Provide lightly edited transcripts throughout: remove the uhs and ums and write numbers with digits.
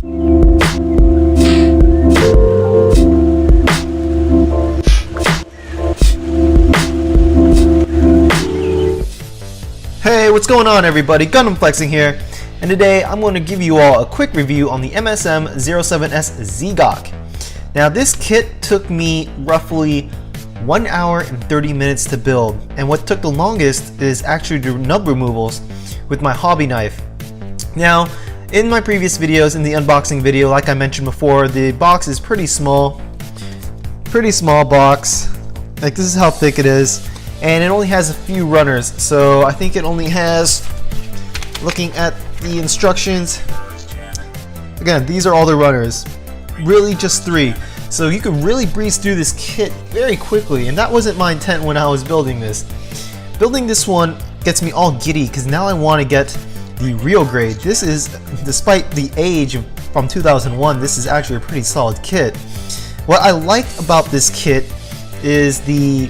Hey, what's going on everybody? Gundam Flexing here, and today I'm going to give you all a quick review on the MSM-07S Z'Gok. Now this kit took me roughly 1 hour and 30 minutes to build, and what took the longest is actually the nub removals with my hobby knife. Now in my previous videos, in the unboxing video, like I mentioned before, the box is pretty small box. Like, this is how thick it is. And it only has a few runners, so I think it only has, looking at the instructions, again, these are all the runners, really just 3. So you can really breeze through this kit very quickly, and that wasn't my intent when I was building this. Building this one gets me all giddy because now I want to get the real grade. This is, despite the age from 2001, this is actually a pretty solid kit. What I like about this kit is the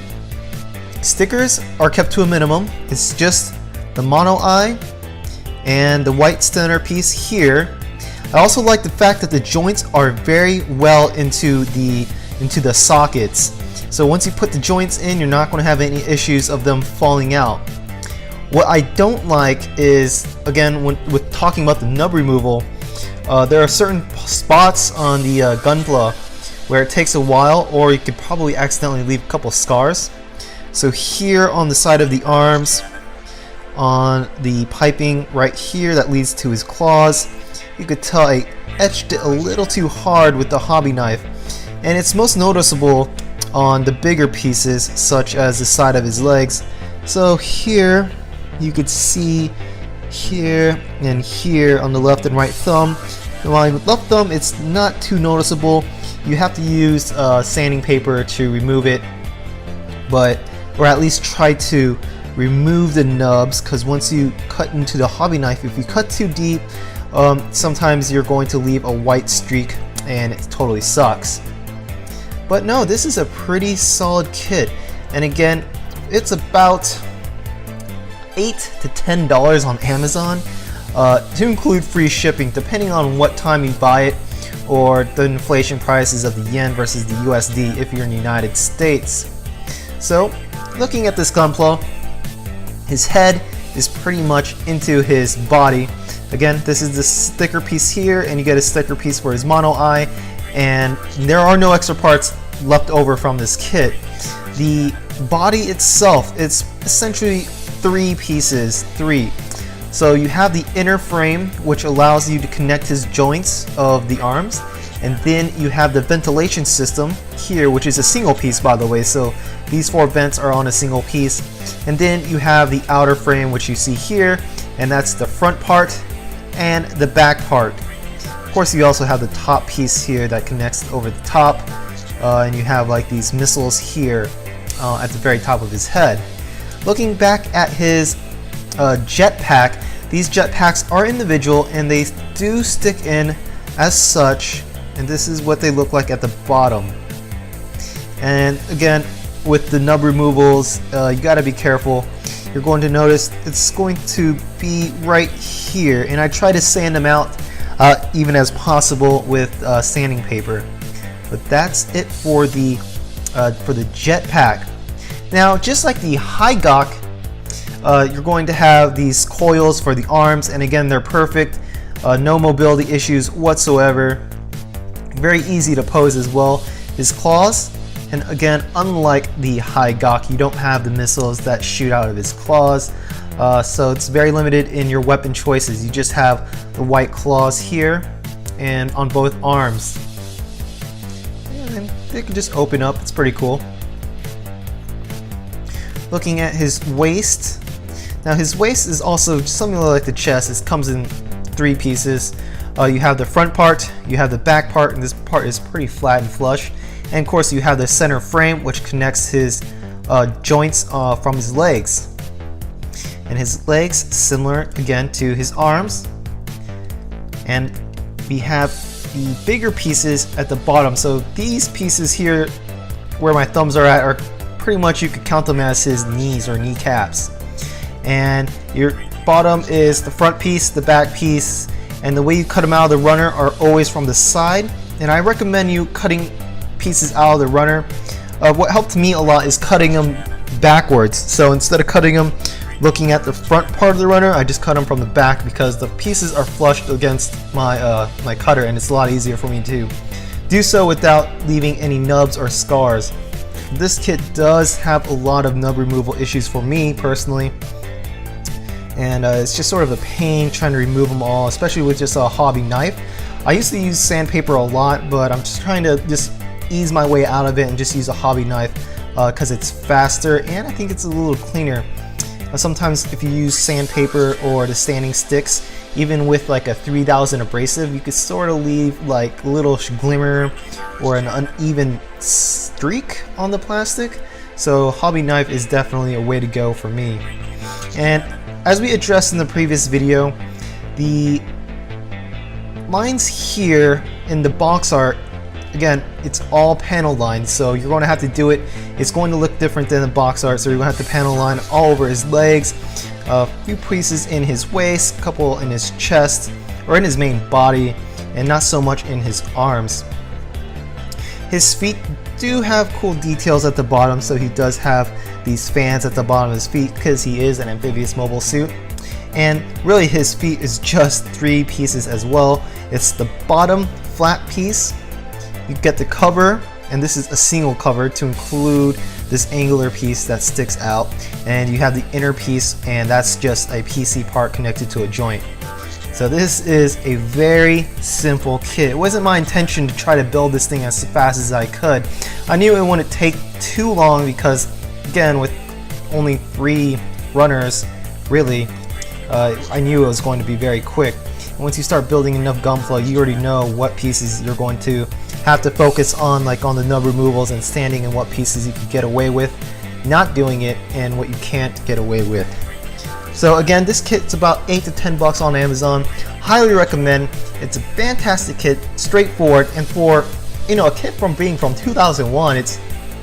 stickers are kept to a minimum. It's just the mono eye and the white centerpiece here. I also like the fact that the joints are very well into the sockets. So once you put the joints in, you're not going to have any issues of them falling out. What I don't like is, again, with talking about the nub removal, there are certain spots on the gunpla where it takes a while, or you could probably accidentally leave a couple scars. So here on the side of the arms, on the piping right here that leads to his claws, you could tell I etched it a little too hard with the hobby knife. And it's most noticeable on the bigger pieces, such as the side of his legs. So here, you could see here and here on the left and right thumb. And on the left thumb, it's not too noticeable. You have to use sanding paper to remove it, or at least try to remove the nubs, because once you cut into the hobby knife, if you cut too deep, sometimes you're going to leave a white streak and it totally sucks. But no, this is a pretty solid kit, and again, it's about $8 to $10 on Amazon, to include free shipping depending on what time you buy it, or the inflation prices of the yen versus the USD if you're in the United States. So looking at this gunpla, his head is pretty much into his body. Again, this is the sticker piece here, and you get a sticker piece for his mono eye, and there are no extra parts left over from this kit. The body itself, it's essentially 3 pieces. So you have the inner frame, which allows you to connect his joints of the arms, and then you have the ventilation system here, which is a single piece, by the way. So these 4 vents are on a single piece, and then you have the outer frame, which you see here, and that's the front part and the back part. Of course, you also have the top piece here that connects over the top, and you have like these missiles here at the very top of his head. Looking back at his jetpack, these jetpacks are individual and they do stick in as such, and this is what they look like at the bottom. And again, with the nub removals, you got to be careful. You're going to notice it's going to be right here, and I try to sand them out even as possible with sanding paper. But that's it for the jetpack. Now, just like the HGUC, you're going to have these coils for the arms, and again, they're perfect. No mobility issues whatsoever. Very easy to pose as well. His claws, and again, unlike the HGUC, you don't have the missiles that shoot out of his claws. So it's very limited in your weapon choices. You just have the white claws here and on both arms. And they can just open up. It's pretty cool. Looking at his waist. Now his waist is also similar like the chest. It comes in 3 pieces. You have the front part, you have the back part, and this part is pretty flat and flush. And of course you have the center frame, which connects his joints from his legs. And his legs similar again to his arms. And we have the bigger pieces at the bottom. So these pieces here, where my thumbs are at, are pretty much, you could count them as his knees or kneecaps. And your bottom is the front piece, the back piece, and the way you cut them out of the runner are always from the side, and I recommend you cutting pieces out of the runner. What helped me a lot is cutting them backwards. So instead of cutting them looking at the front part of the runner, I just cut them from the back because the pieces are flushed against my my cutter, and it's a lot easier for me to do so without leaving any nubs or scars. This kit does have a lot of nub removal issues for me personally, and it's just sort of a pain trying to remove them all, especially with just a hobby knife. I used to use sandpaper a lot, but I'm just trying to just ease my way out of it and just use a hobby knife because it's faster and I think it's a little cleaner. Sometimes if you use sandpaper or the sanding sticks, even with like a 3000 abrasive, you could sort of leave like a little glimmer or an uneven streak on the plastic. So hobby knife is definitely a way to go for me. And as we addressed in the previous video, the lines here in the box art, again, it's all panel lines, so you're going to have to do it. It's going to look different than the box art, so you're going to have to panel line all over his legs, a few pieces in his waist, a couple in his chest, or in his main body, and not so much in his arms. His feet do have cool details at the bottom, so he does have these fans at the bottom of his feet because he is an amphibious mobile suit. And really his feet is just 3 pieces as well. It's the bottom flat piece, you get the cover, and this is a single cover to include this angular piece that sticks out, and you have the inner piece, and that's just a PC part connected to a joint. So this is a very simple kit. It wasn't my intention to try to build this thing as fast as I could. I knew it wouldn't take too long because, again, with only 3 runners, really, I knew it was going to be very quick. And once you start building enough gunpla, you already know what pieces you're going to have to focus on, like on the nub removals and standing, and what pieces you can get away with not doing it and what you can't get away with. So again, this kit's about $8 to $10 on Amazon. Highly recommend. It's a fantastic kit, straightforward, and for a kit from being from 2001, it's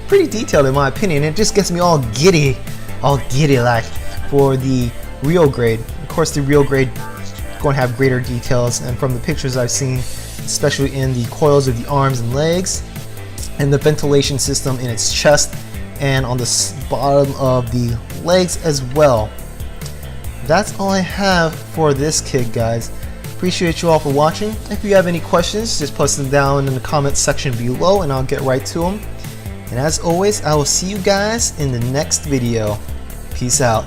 pretty detailed in my opinion. It just gets me all giddy like for the real grade. Of course, the real grade is going to have greater details, and from the pictures I've seen, especially in the coils of the arms and legs, and the ventilation system in its chest, and on the bottom of the legs as well. That's all I have for this kit, guys. Appreciate you all for watching. If you have any questions, just post them down in the comments section below and I'll get right to them. And as always, I will see you guys in the next video. Peace out.